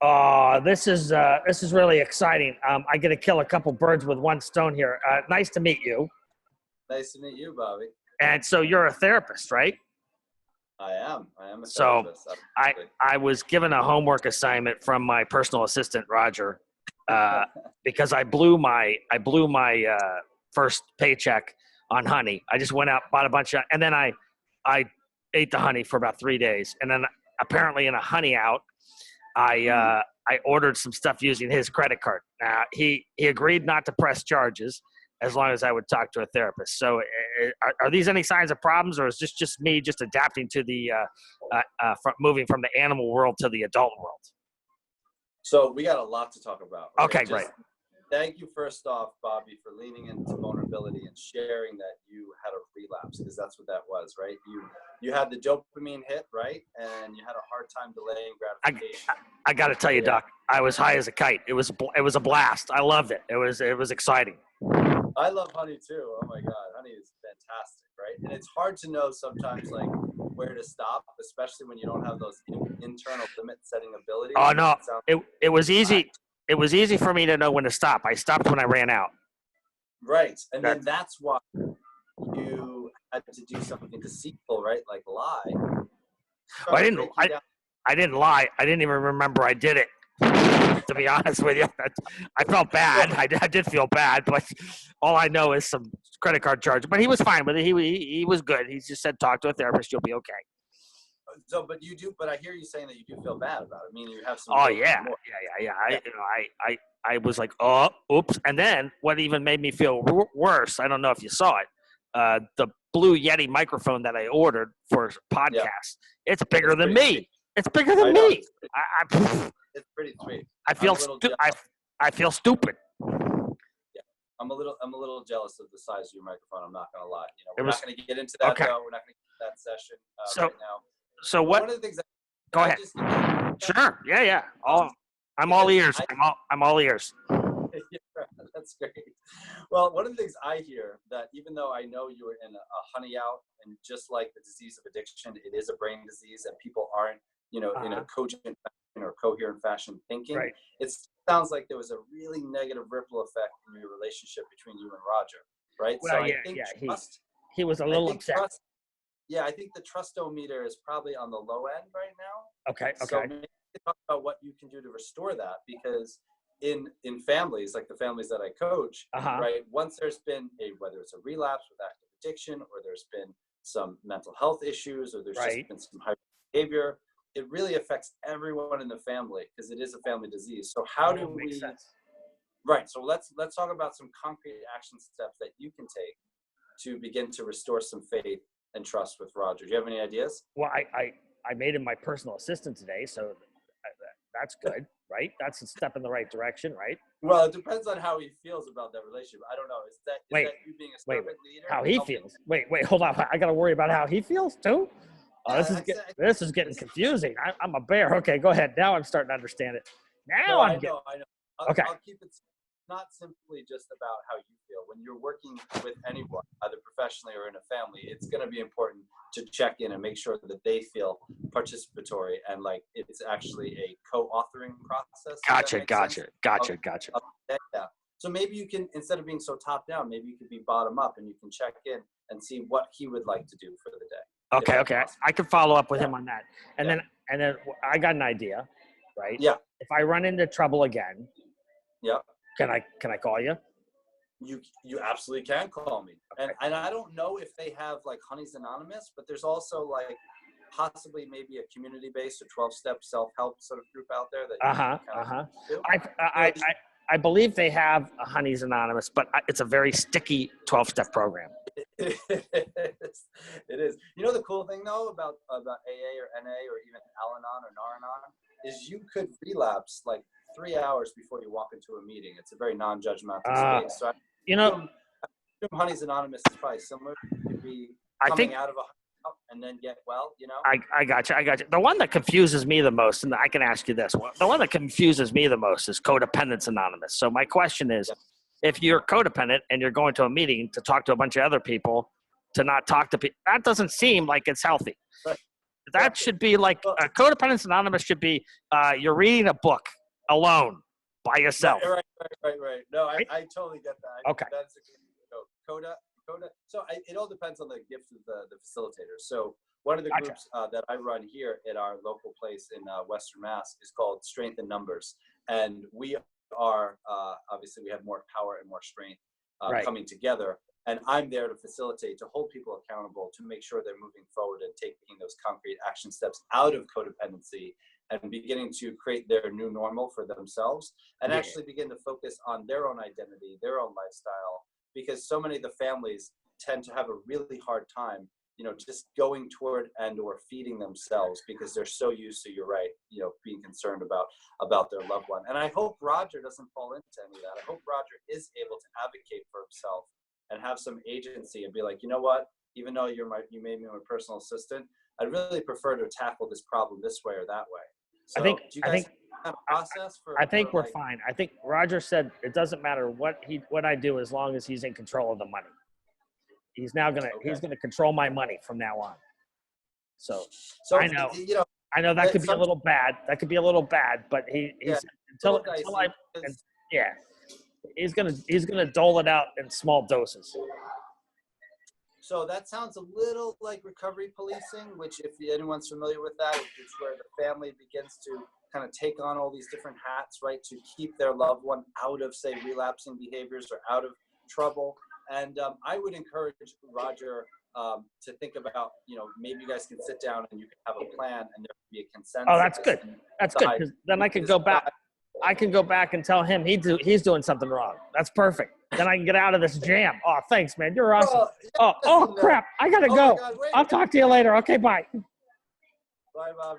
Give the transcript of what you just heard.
Oh, this is really exciting. I get to kill a couple birds with one stone here. Nice to meet you. Nice to meet you, Bobby. And so you're a therapist, right? I am. I am a So therapist. I Absolutely. I was given a homework assignment from my personal assistant Roger, uh, because I blew my first paycheck on honey. I just went out, bought a bunch of, and then I ate the honey for about 3 days, and then apparently in a honey out, I ordered some stuff using his credit card. Now he agreed not to press charges as long as I would talk to a therapist. So are these any signs of problems, or is this just me just adapting to the from moving from the animal world to the adult world? So we got a lot to talk about. Right? Okay, great. Thank you, first off, Bobby, for leaning into vulnerability and sharing that you had a relapse, because that's what that was, right? You had the dopamine hit, right? And you had a hard time delaying gratification. I got to tell you, Doc, I was high as a kite. It was a blast. I loved it. It was exciting. I love honey too. Oh my God, honey is fantastic, right? And it's hard to know sometimes, like, where to stop, especially when you don't have those internal limit setting abilities. Oh no, it was easy. It was easy for me to know when to stop. I stopped when I ran out. Right, and then that's why you had to do something deceitful, right? Like lie. Well, I didn't lie. I didn't even remember I did it. To be honest with you, I felt bad. I did feel bad, but all I know is some credit card charge. But he was fine with it. He was good. He just said, talk to a therapist. You'll be okay. So, but you do. But I hear you saying that you do feel bad about it. Meaning you have some. Oh yeah. I was like, oh, oops. And then what even made me feel worse, I don't know if you saw it, the Blue Yeti microphone that I ordered for podcast. It's bigger than me. It's bigger than me. It's pretty sweet. I feel I feel stupid. Yeah, I'm a little jealous of the size of your microphone. I'm not gonna lie. We're not gonna get into that though. We're not gonna get into that session right now. So what? One of the things go ahead. Sure. Yeah. I'm all ears. I'm all ears. That's great. Well, one of the things I hear, that even though I know you were in a honey out, and just like the disease of addiction, it is a brain disease, and people aren't, in a cogent fashion or coherent fashion thinking. Right. It sounds like there was a really negative ripple effect in your relationship between you and Roger, right? Well, so I think he was a little upset. I think the trustometer is probably on the low end right now. Okay. So maybe talk about what you can do to restore that, because in families like the families that I coach, right? Once there's been whether it's a relapse with active addiction, or there's been some mental health issues, or there's just been some high behavior, it really affects everyone in the family, because it is a family disease. So how do we? Sense. Right. So let's talk about some concrete action steps that you can take to begin to restore some faith and trust with Roger. Do you have any ideas? Well, I made him my personal assistant today, so that's good, right? That's a step in the right direction, right? Well, it depends on how he feels about that relationship. I don't know. Is that you being a servant leader? How he feels? Wait, hold on. I got to worry about how he feels too? Oh, this is getting confusing. I'm a bear. Okay, go ahead. Now I'm starting to understand it. Now I know. I'll keep it not simply just about how you feel. When you're working with anyone, either professionally or in a family, it's going to be important to check in and make sure that they feel participatory, and like it's actually a co-authoring process. Gotcha. Yeah. So maybe you can, instead of being so top down, maybe you could be bottom up, and you can check in and see what he would like to do for the day. Okay. I can follow up with him on that. And then I got an idea, right? Yeah. If I run into trouble again, can I call you? You absolutely can call me. Okay. And I don't know if they have like Honey's Anonymous, but there's also like possibly maybe a community-based or 12-step self-help sort of group out there that I believe they have a Honey's Anonymous, but it's a very sticky 12-step program. It is. The cool thing though about AA or NA or even Al-Anon or Nar-Anon is you could relapse like 3 hours before you walk into a meeting. It's a very non-judgmental space. So Honey's Anonymous is probably similar. You could be coming out of a and then get well, I got you. The one that confuses me the most, and I can ask you this, the one that confuses me the most is Codependence Anonymous. So my question is, if you're codependent and you're going to a meeting to talk to a bunch of other people, to not talk to people, that doesn't seem like it's healthy. Right. That should be like Codependence Anonymous should be you're reading a book alone by yourself. Right. No, Right? I totally get that. Okay. That's a good Coda. So it all depends on the gift of the facilitator. So one of the Gotcha. groups that I run here at our local place in Western Mass is called Strength in Numbers. And we are, obviously we have more power and more strength Right. coming together. And I'm there to facilitate, to hold people accountable, to make sure they're moving forward and taking those concrete action steps out of codependency and beginning to create their new normal for themselves and Yeah. actually begin to focus on their own identity, their own lifestyle, because so many of the families tend to have a really hard time, just going toward and or feeding themselves because they're so used to, you're right, being concerned about their loved one. And I hope Roger doesn't fall into any of that. I hope Roger is able to advocate for himself and have some agency and be like, you know what, even though you made me my personal assistant, I'd really prefer to tackle this problem this way or that way. So I think have a process for? I think for we're fine. I think Roger said it doesn't matter what I do as long as he's in control of the money. He's gonna control my money from now on. So I know that could be a little bad. That could be a little bad, but he's he's gonna dole it out in small doses. So that sounds a little like recovery policing, which if anyone's familiar with that, it's where the family begins to kind of take on all these different hats, right, to keep their loved one out of, say, relapsing behaviors or out of trouble. And I would encourage Roger to think about, maybe you guys can sit down and you can have a plan and there can be a consensus. Oh, that's good. That's good, because then I can go back. I can go back and tell him he's doing something wrong. That's perfect. Then I can get out of this jam. Oh, thanks, man. You're awesome. Oh, crap. I got to go. God, I'll talk to you later. Okay, bye. Bye, Bob.